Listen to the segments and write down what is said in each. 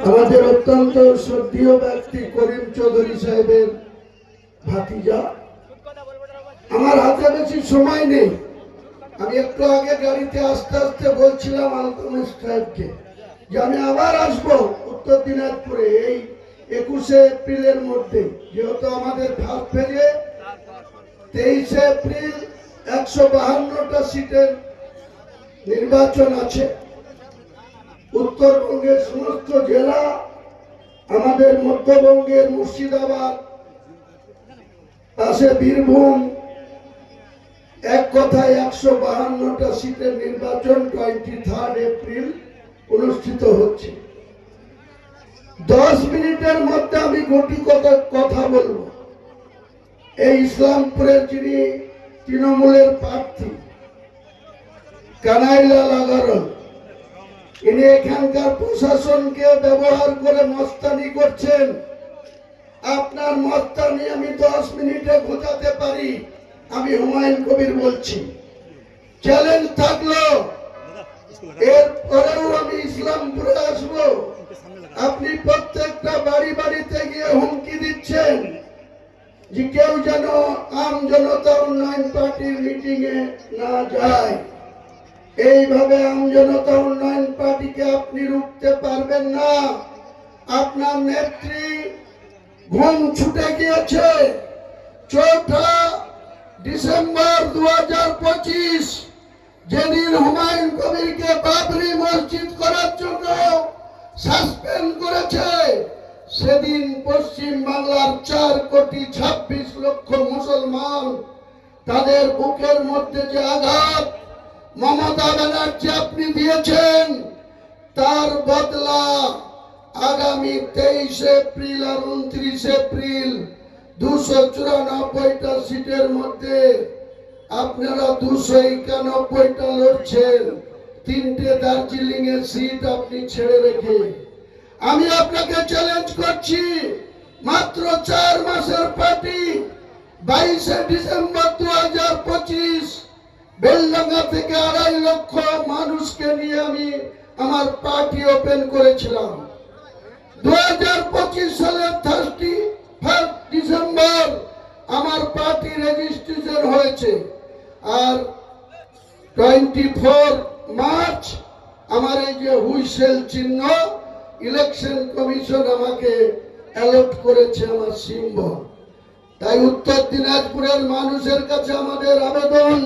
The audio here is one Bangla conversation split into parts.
আমাদের অত্যন্ত শ্রদ্ধেয় ব্যক্তি করিম চৌধুরী সাহেবের ভাতিজা। আমার হাতে বেশি সময় নেই। আমি একটু আগে গাড়িতে আস্তে আস্তে বলছিলাম আলতামিস সাহেবকে যে আমি আবার আসবো উত্তর দিনাজপুরে এই 21শে এপ্রিলের মধ্যে, যেহেতু আমাদের ফার্স্ট ফেজে 23শে এপ্রিল 152টা সিটের নির্বাচন আছে। উত্তরবঙ্গের সমস্ত জেলা, আমাদের মধ্যবঙ্গের মুর্শিদাবাদ আছে, বীরভূম, এক কথায় 152টা সিটের নির্বাচন 23 এপ্রিল অনুষ্ঠিত হচ্ছে। 10 মিনিটের মধ্যে আমি গোটি কথা বলবো। এই ইসলামপুরের যিনি তৃণমূলের প্রার্থী কানাইলাল আগারল, ইনি এখানকার প্রশাসনকে ব্যবহার করে মস্তানি করছেন। আপনার মস্তানি আমি 10 মিনিটে বোঝাতে পারি। আমি হুমায়ুন কবির বলছি, চ্যালেঞ্জ থাকলো এরপরেও আমি ইসলামপুরে আসবো। আপনি প্রত্যেকটা বাড়ি বাড়িতে গিয়ে হুমকি দিচ্ছেন যে কেউ যেন আম জনতা উন্নয়ন পার্টির মিটিং এ না যায়। এইভাবে আম জনতা উন্নয়ন পার্টিকে আপনি রুখতে পারবেন না। আপনার নেত্রী ঘুম ছুটে গিয়েছে। 4 ডিসেম্বর 2025 যেদিন হুমায়ুন কবিরকে বাবরি মসজিদ করার জন্য সাসপেন্ড করেছে, সেদিন পশ্চিম বাংলার 4,26,00,000 মুসলমান, তাদের বুকের মধ্যে যে আঘাত মমতা ব্যানার্জি আপনি দিয়েছেন, তার বদলা আগামী 23 এপ্রিল আর 29 এপ্রিল 294টা সিটের মধ্যে আপনারা 291টা লড়ছেন। 3টে দার্জিলিং এর সিট আপনি ছেড়ে রেখে আমি আপনাকে চ্যালেঞ্জ করছি। মাত্র 4 মাসের পার্টি 22 ডিসেম্বর 2025 বেলডাঙ্গা থেকে 2.5 লক্ষ মানুষকে নিয়ে আমি আমার পার্টি ওপেন করেছিলাম। 2025 সালের 31 ডিসেম্বর আমার পার্টি রেজিস্ট্রেশন হয়েছে, আর 24 মার্চ আমার এই যে হুইসেল চিহ্ন ইলেকশন কমিশন আমাকে অ্যালট করেছে, আমার সিম্বল। তাই উত্তর দিনাজপুরের মানুষের কাছে আমাদের আবেদন,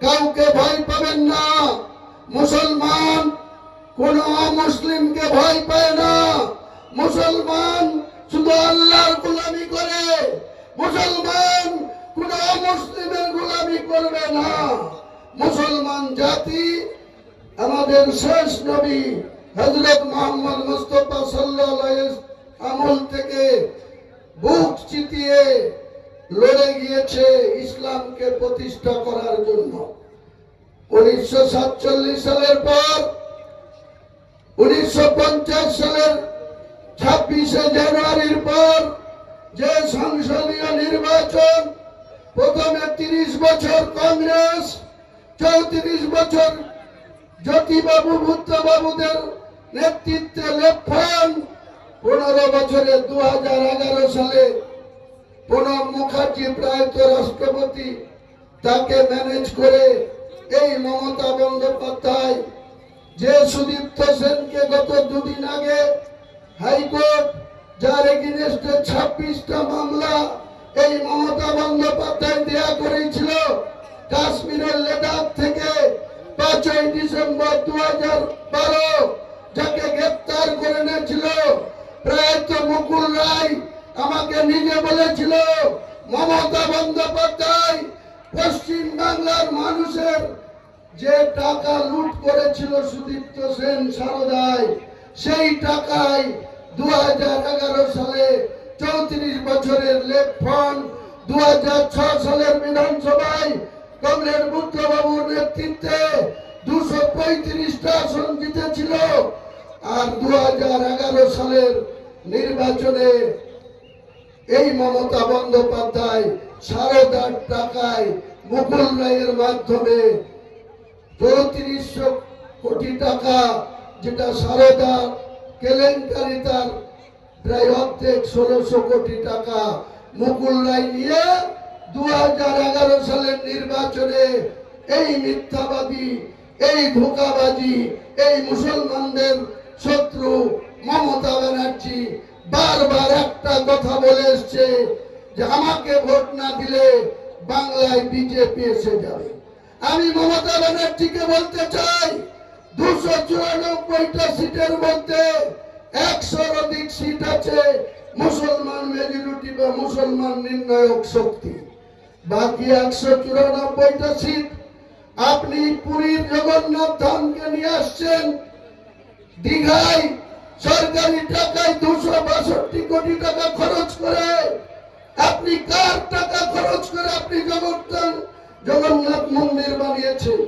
কাউকে ভয় পাবেন না। মুসলমান কোন অমুসলিমকে ভয় পায় না। মুসলমান শুধু আল্লাহর গোলামি করে। মুসলমান কোন অমুসলিমের গোলামি করবে না। মুসলমান জাতি আমাদের শেষ নবী হযরত মুহাম্মদ মুস্তাফা সাল্লাল্লাহু আলাইহি আমল থেকে বুক চিতিয়ে লড়ে গিয়েছে ইসলামকে প্রতিষ্ঠা করার জন্য। 1947 সালের পর 1950 সালের 26শে জানুয়ারির পর যে সংসদীয় নির্বাচন, প্রথমে 30 বছর কংগ্রেস, 34 বছর জ্যোতিবাবু বুদ্ধবাবুদের নেতৃত্বে লেফট ফ্রন্ট, 15 বছরে 2011 সালে প্রণব মুখার্জি প্রয়াত রাষ্ট্রপতি, তাকে ম্যানেজ করে এই মমতা বন্দ্যোপাধ্যায় যে সুদীপ্ত সেনকে গত 2 দিন আগে হাইকোর্ট যার এগেইনস্টে 26টা মামলা এই মমতা বন্দ্যোপাধ্যায় দেয়া করেছিল, কাশ্মীরের লাদাখ থেকে 5 ডিসেম্বর 2012 যাকে গ্রেফতার করে নিয়েছিল প্রয়াত মুকুল রায়, আমাকে নিজে বলেছিল মমতা বন্দ্যোপাধ্যায় পশ্চিম বাংলার মানুষের যে টাকা লুট করেছিল সুদীপ্ত সেন সারদায়, সেই টাকায় 2011 সালে 34 বছরের লেফট ফ্রন্ট 2006 সালের বিধানসভায় কমরেড বুদ্ধবাবুর নেতৃত্বে 235টা আসন জিতেছিল। আর 2011 সালের নির্বাচনে এই মমতা বন্দ্যোপাধ্যায় সারদার টাকায় মুকুল রায়ের মাধ্যমে 3400 কোটি টাকা, যেটা সারদা কেলেঙ্কারি তার প্রায় অর্ধেক 1600 কোটি টাকা মুকুল রায় নিয়ে 2011 সালের নির্বাচনে এই মিথ্যাবাদী, এই ধোঁকাবাজি, এই মুসলমানদের শত্রু মমতা ব্যানার্জি বারবার একটা কথা বলে এসছে যে আমাকে ভোট না দিলে বাংলায় বিজেপি এসে যাবে। আমি মমতা ব্যানার্জিকে বলতে চাই 294টা সিটের মধ্যে 100-র অধিক সিট আছে মুসলমান মেজরিটি বা মুসলমান নির্ণায়ক শক্তি। বাকি 194টা সিট আপনি পুরীর জগন্নাথ ধামকে নিয়ে আসছেন, দীঘায় সরকারি টাকায় 262 কোটি টাকা খরচ করে। আপনি কার টাকা খরচ করে আপনি জগন্নাথ মন্দির বানিয়েছেন?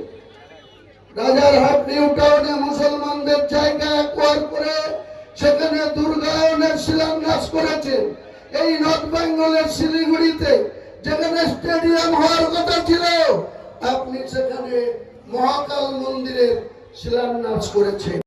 রাজারহাট নিউ টাউনে মুসলমানদের জায়গা অ্যাকোয়ার করে সেখানে দুর্গায়নের শিলান্যাস করেছেন। এই নর্থ বেঙ্গলের শিলিগুড়িতে যেখানে স্টেডিয়াম হওয়ার কথা ছিল আপনি সেখানে মহাকাল মন্দিরের শিলান্যাস করেছেন।